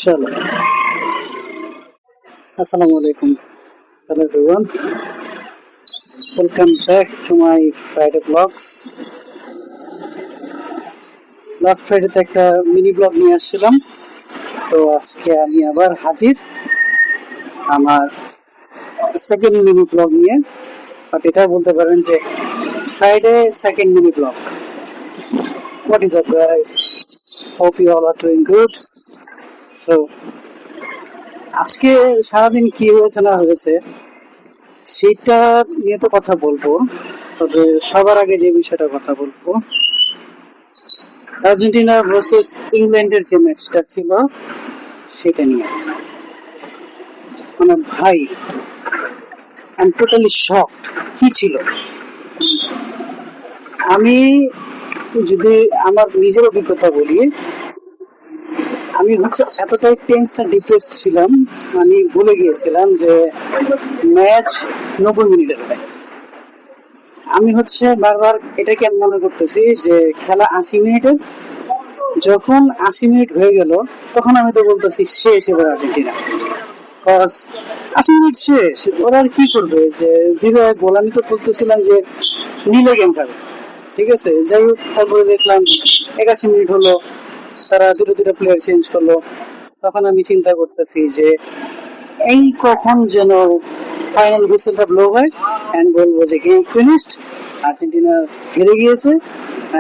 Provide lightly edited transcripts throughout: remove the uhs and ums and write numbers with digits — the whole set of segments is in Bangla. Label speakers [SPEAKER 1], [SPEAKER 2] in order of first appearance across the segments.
[SPEAKER 1] চলো, আসসালামু আলাইকুম। Hello everyone, welcome back to my Friday blogs. Last ফ্রাইডেতে একটা মিনি ব্লগ নিয়ে আসছিলাম, তো আজকে আমি আবার হাজির আমার সেকেন্ড মিনি ব্লগ নিয়ে। বাট এটা বলতে পারেন যে Friday second mini blog. What is up guys, hope you all are doing good. So আজকে সারাদিন কি হয়েছে না হয়েছে সেটা নিয়ে তো কথা বলবো, তবে সবার আগে যে বিষয়টা কথা বলবো, আর্জেন্টিনা ভার্সেস ইংল্যান্ডের যে ম্যাচটা ছিল সেটা নিয়ে। মানে ভাই, আই এম টোটালি শকড। কি ছিল, আমি যদি আমার নিজের অভিজ্ঞতা বলি, আমি হচ্ছে এতটাই টেন্স আর ডিপ্রেসড ছিলাম, আমি ভুলে গিয়েছিলাম যে ম্যাচ 90 মিনিটের হয়। আমি হচ্ছে বারবার এটাকে আমি মনে করতেছি যে খেলা 80 মিনিটের। যখন 80 মিনিট হয়ে গেল তখন আমি তো বলতেছি শেষ এবার আর্জেন্টিনা। 80 মিনিট শেষ, ওরা আর কি করবে? যে 0-1 গোল, আমি তো বলতেছিলাম যে নিলে গেম খাবে। ঠিক আছে, যাই হোক, তারপরে দেখলাম 81 মিনিট হলো, তারা দুটো প্লেয়ার চেঞ্জ করলো। তখন আমি চিন্তা করতেছি যে এই কখন যেন ফাইনাল হুইসেলটা ব্লো হয় এন্ড বলবো যে গেম ফিনিশড, আর্জেন্টিনা হেরে গিয়েছে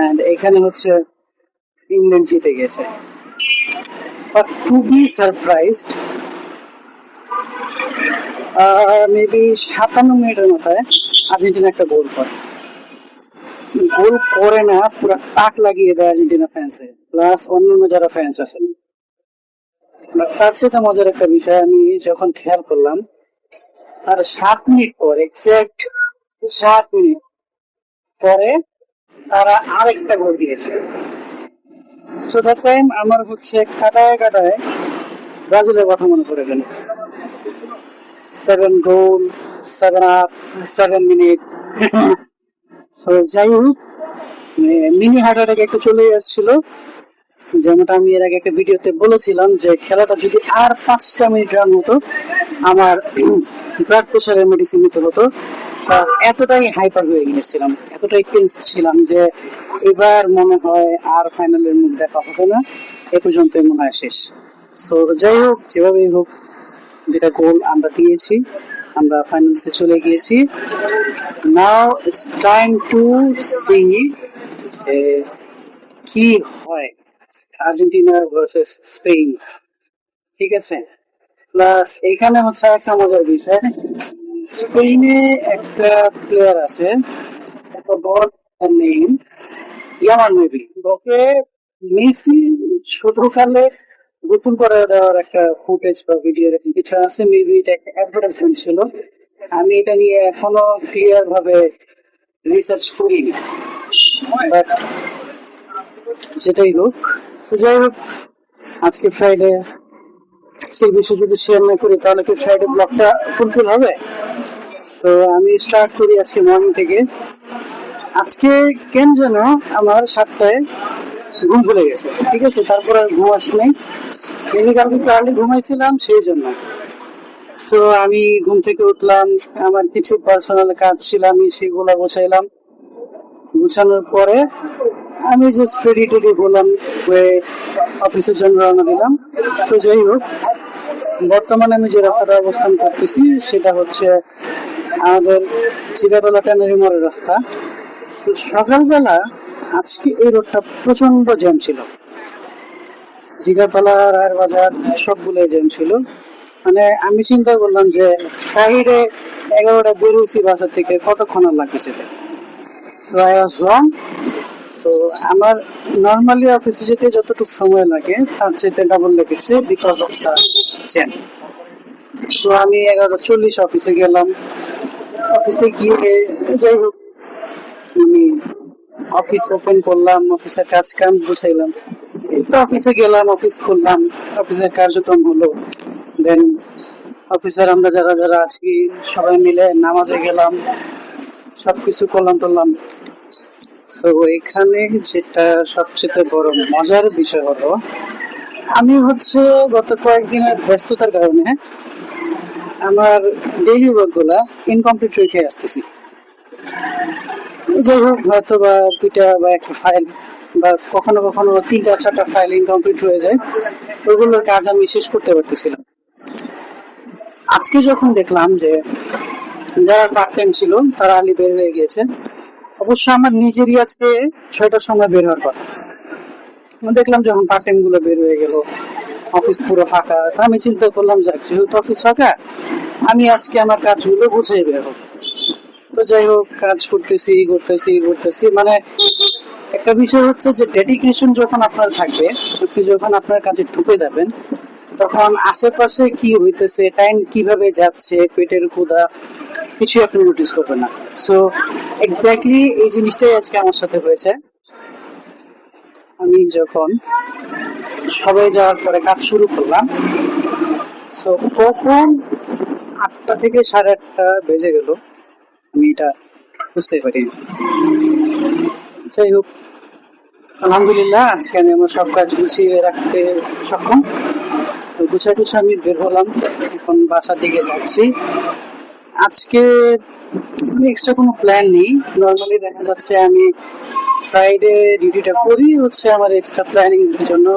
[SPEAKER 1] এন্ড এখানে হচ্ছে ইংল্যান্ড জিতে গেছে। But to be surprised, maybe 57 মিনিটের মাথায় আর্জেন্টিনা একটা গোল করে। গোল করে না, পুরো তাক লাগিয়ে দেয় আর্জেন্টিনা ফ্যান্সে, প্লাস অন্যান্য যারা ফ্যান্স আছে। তার চেয়ে মজার একটা বিষয় আমি যখন খেয়াল করলাম, আর 7 মিনিট পর, এক্সাক্ট 7 মিনিট পরে তারা আরেকটা গোল দিয়েছে। সো দ্যাট টাইম আমার হচ্ছে কাটায় কাটায় ব্রাজিলের কথা মনে পড়ে গেল। 7 গোল, 7 আপ, 7 মিনিট। তো যাই হোক, মিনি হার্ট অ্যাটাক একটু চলে আসছিল। যেমনটা আমি এর আগে একটা ভিডিওতে বলেছিলাম যে খেলাটা যদি আর 5টা মিনিট রান হতো, আমার ব্লাড প্রেশারের মেডিসিন নিতে হতো। এতটাই হাইপার হয়ে গিয়েছিলাম, এতটাই টেন্স ছিলাম যে এবার মনে হয় আর ফাইনালের মুখ দেখা হবে না, এ পর্যন্তই মনে হয় শেষ। সো যাই হোক, যেভাবেই হোক, যেটা গোল আমরা দিয়েছি, আমরা ফাইনালসে চলে গিয়েছি। Now it's time to see যে কি হয় আর্জেন্টিনা ভার্সেস স্পেন। ঠিক আছে, প্লাস এখানে হচ্ছে একটা মজার বিষয়, স্পেনে একটা প্লেয়ার আছে, একটা বড় নেম ইয়ামান, মেবি ওকে মেসি ছোটকালে গোপন করে দেওয়ার একটা ফুটেজ বা ভিডিও এরকম কিছু আছে। মেবি এটা একটা অ্যাডভার্টাইজমেন্ট ছিল, আমি এটা নিয়ে এখনো ক্লিয়ার ভাবে রিসার্চ করিনি। বাট যেটাই হোক, যাই হোক, আজকে ফ্রাইডে, সেই বিষয়ে যদি শেয়ার না করি তাহলে কি ফ্রাইডে ব্লগটা ফুলফিল হবে? তো আমি স্টার্ট করি আজকে মর্নিং থেকে। আজকে কেন যেন আমার 7টায় ঘুম ভুলে গেছে। ঠিক আছে, তারপর আর ঘুম আসেনি, মেবি কালকে একটু আর্লি ঘুমাইছিলাম সেই জন্য। তো আমি ঘুম থেকে উঠলাম, আমার কিছু পার্সোনাল কাজ ছিল, আমি সেগুলো গোছাইলাম। গুছানোর পরে আমি জাস্ট রেডি টেডি হলাম, হয়ে অফিসের জন্য রওনা দিলাম। তো যাই হোক, বর্তমানে আমি যে রাস্তাটা অবস্থান করতেছি সেটা হচ্ছে আমাদের চিলাতলা ট্যানারি মোড়ের রাস্তা। তো সকালবেলা আজকে এই রোডটা প্রচন্ড জ্যাম ছিল, জিগাতলা, রায়ের বাজার সবগুলো জ্যাম ছিল। মানে আমি চিন্তা করলাম যে ফ্রাইডে 11টা বেরোইছি বাসা থেকে, কতক্ষণ আর লাগবে সেটা। সো আই ওয়াজ রং। তো আমার নর্মালি অফিসে যেতে যতটুকু সময় লাগে তার চেয়ে ডাবল লেগেছে, বিকজ অফ দ্য জ্যাম। তো আমি 11:40 অফিসে গেলাম। অফিসে গিয়ে যাই হোক, আমি অফিস ওপেন করলাম, অফিসের কাজ কাম গুছাইলাম। তো অফিসে গেলাম, অফিস খুললাম, অফিসের কার্যক্রম হলো। দেন অফিসার আমরা যারা যারা আছি সবাই মিলে নামাজে গেলাম, সবকিছু করলাম টরলাম। তো এখানে যেটা সবচেয়ে বড় মজার বিষয় হলো, আমি হচ্ছে গত কয়েকদিনের ব্যস্ততার কারণে আমার ডেইলি ওয়ার্ক গুলা ইনকমপ্লিট রেখে আসতেছি। যাই হোক, হয়তো বা দুইটা বা একটা ফাইল বা কখনো কখনো 3-4টা ফাইল ইনকমপ্লিট হয়ে যায়, ওইগুলোর কাজ আমি শেষ করতে পারতেছিলাম। আজকে যখন দেখলাম যে যারা পার্ট টাইম ছিল তারা আলি বের হয়ে গিয়েছে, অবশ্য আমার নিজেরই আজকে 6টার সময় বের হওয়ার কথা। দেখলাম যখন পার্ট টাইম গুলো বের হয়ে গেল, অফিস পুরো ফাঁকা, তা আমি চিন্তা করলাম যাক, যেহেতু অফিস ফাঁকা, আমি আজকে আমার কাজগুলো বুঝে বের হবো। তো যাই হোক, কাজ করতেছি করতেছি করতেছি, মানে একটা বিষয় হচ্ছে যে ডেডিকেশন যখন আপনার থাকবে, আপনি যখন আপনার কাজে ঢুকে যাবেন, তখন আশেপাশে কি হইতেছে, টাইম কিভাবে যাচ্ছে, পেটের ক্ষুধা কিছু আপনি নোটিস করবেন না। সো এক্স্যাক্টলি এই জিনিসটাই আজকে আমার সাথে হয়েছে। আমি যখন সবাই যাওয়ার পরে কাজ শুরু করলাম, সো কখন 8টা থেকে 8:30 বেজে গেল আমি এটা বুঝতে পারি। যাই হোক, আলহামদুলিল্লাহ আজকে আমি আমার সব কাজ গুছিয়ে রাখতে সক্ষম। তো গুছাই টুছাই আমি বের হলাম, এখন বাসার দিকে যাচ্ছি। আজকে এক্সট্রা কোনো প্ল্যান নেই। নর্মালি দেখা যাচ্ছে আমি ফ্রাইডে ডিউটিটা করি হচ্ছে আমার এক্সট্রা প্ল্যানিং এর জন্য,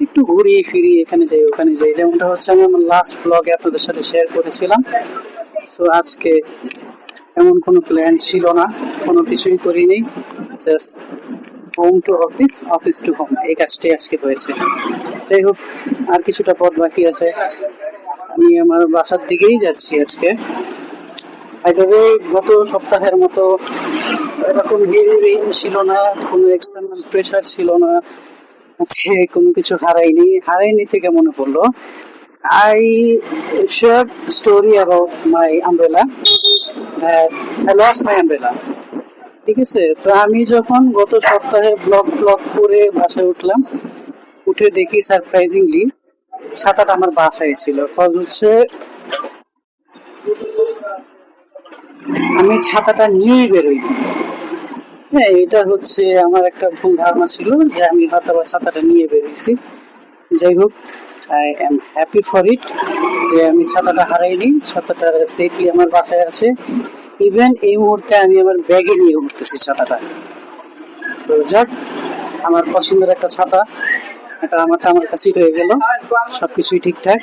[SPEAKER 1] একটু ঘুরি ফিরি, এখানে যাই ওখানে যাই, যেমনটা হচ্ছে আমি আমার লাস্ট ব্লগে আপনাদের সাথে শেয়ার করেছিলাম। তো আজকে এমন কোনো প্ল্যান ছিল না, কোনো কিছুই করিনি, just home to office, office to home, এই কাজটাই আজকে হয়েছে। যাই হোক, আর কিছুটা পথ বাকি আছে, আমি আমার বাসার দিকেই যাচ্ছি আজকে। তবে গত সপ্তাহের মতো এরকম হেভি রেইন ছিল না, কোনো এক্সটার্নাল প্রেশার ছিল না, আজকে কোনো কিছু হারাইনি থেকে মনে পড়লো I shared story about my umbrella, that I lost my umbrella. ঠিক আছে, তো আমি যখন গত সপ্তাহে ব্লগ করে বাসায় উঠলাম, উঠে দেখি সারপ্রাইজিংলি ছাতাটা আমার বাসায় ছিল। কজ হচ্ছে আমি ছাতাটা নিয়েই বেরোই। হ্যাঁ, এটা হচ্ছে আমার একটা ভুল ধারণা ছিল যে আমি হয়তো ছাতাটা নিয়ে বেরোইছি। যাই হোক, I am happy for it যে আমি ছাতাটা হারাইনি, ছাতাটা সেফলি আমার বাসায় আছে। ইভেন এই মুহূর্তে আমি আমার ব্যাগে নিয়ে উঠতেছি ছাতাটা। তো যাক, আমার পছন্দের একটা ছাতা, এটা আমার কাছেই হয়ে গেল, সবকিছুই ঠিকঠাক।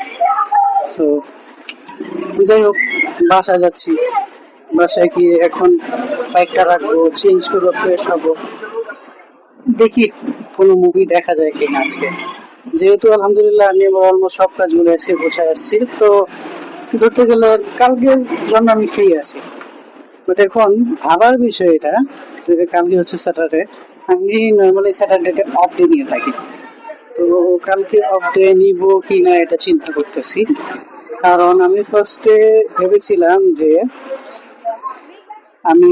[SPEAKER 1] তো যাই হোক, বাসায় যাচ্ছি। বাসায় গিয়ে এখন বাইকটা রাখবো, চেঞ্জ করবো, ফ্রেশ হবো, দেখি কোনো মুভি দেখা যায় কিনা আজকে। যেহেতু আলহামদুলিল্লাহ আমি আমার অলমোস্ট সব কাজগুলো আজকে গোছায় আসছি, তো ধরতে গেলে কালকের জন্য আমি ফ্রি আছি। বাট এখন ভাবার বিষয় এটা, কালকে হচ্ছে স্যাটারডে, আমি নর্মালি স্যাটারডে অফ ডে নিয়ে থাকি। তো কালকে অফ ডে নিব কিনা এটা চিন্তা করতেছি, কারণ আমি ফার্স্টে ভেবেছিলাম যে আমি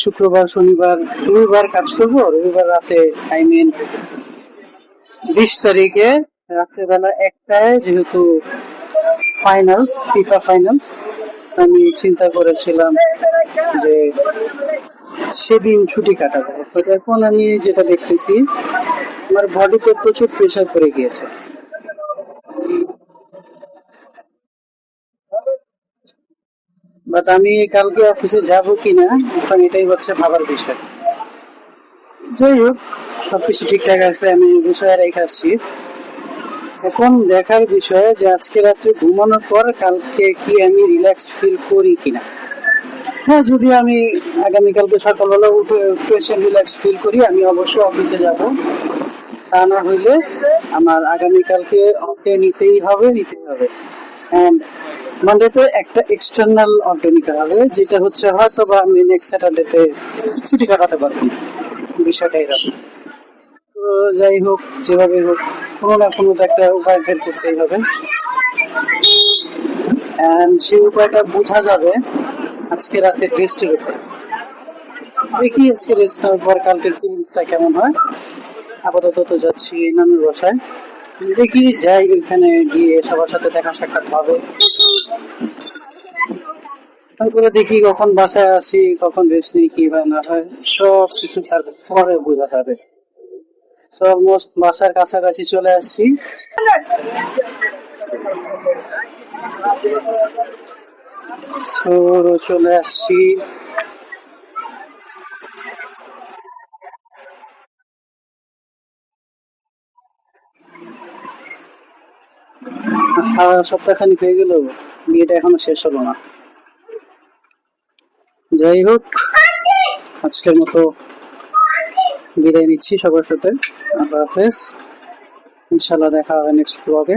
[SPEAKER 1] শুক্রবার শনিবার রবিবার কাজ করব, রবিবার রাতে আই মিন 20 তারিখে রাত্রেবেলা 1টায়, যেহেতু ফাইনালস, ফিফা ফাইনালস, আমি চিন্তা করেছিলাম যে সেদিন ছুটি কাটাবো। বাট এখন আমি যেটা দেখতেছি, আমার বডিতে প্রচুর প্রেশার পড়ে গিয়েছে। বাট আমি কালকে অফিসে যাব কিনা এখন এটাই হচ্ছে ভাবার বিষয়। যাই হোক, সবকিছু ঠিকঠাক আছে, আমি বিষয়ে রেখে আসছি। এখন দেখার বিষয় যে আজকে রাত্রে ঘুমানোর পর কালকে কি আমি রিল্যাক্স ফিল করি কিনা। হ্যাঁ, যদি আমি আগামীকালকে সকালবেলা উঠে ফ্রেশ এন্ড রিল্যাক্স ফিল করি, আমি অবশ্যই অফিসে যাব। তা না হইলে আমার আগামীকালকে অফ ডে নিতেই হবে। অ্যান্ড মানডেতে একটা এক্সটার্নাল অফ ডে নিতে হবে, যেটা হচ্ছে হয়তো বা আমি নেক্সট স্যাটারডেতে ছুটি কাটাতে পারবো। বিষয়টা এরকম। তো যাই হোক, যেভাবে হোক, কোনো না কোনো তো একটা উপায় বের করতেই হবে, অ্যান্ড সেই উপায়টা বোঝা যাবে আজকে রাতে রেস্টের উপর। দেখি আজকে রেস্ট নেওয়ার পর কালকের ফিলিংসটা কেমন হয়। আপাতত তো যাচ্ছি নানুর বাসায়, দেখি যাই, ওইখানে গিয়ে সবার সাথে দেখা সাক্ষাৎ হবে, তারপরে দেখি কখন বাসায় আসি, কখন রেস্ট নিই, কি হয় না হয়, সব কিছু তারপরে বোঝা যাবে। অলমোস্ট বাসার কাছাকাছি চলে আসছি। তো চলে আসছি। সপ্তাহখানিক হয়ে গেল, বিয়েটা এখনো শেষ হলো না। যাই হোক, আজকের মতো বিদায় নিচ্ছি সবার সাথে। আল্লাহ হাফেজ, ইনশাল্লাহ দেখা হবে নেক্সট ব্লগে।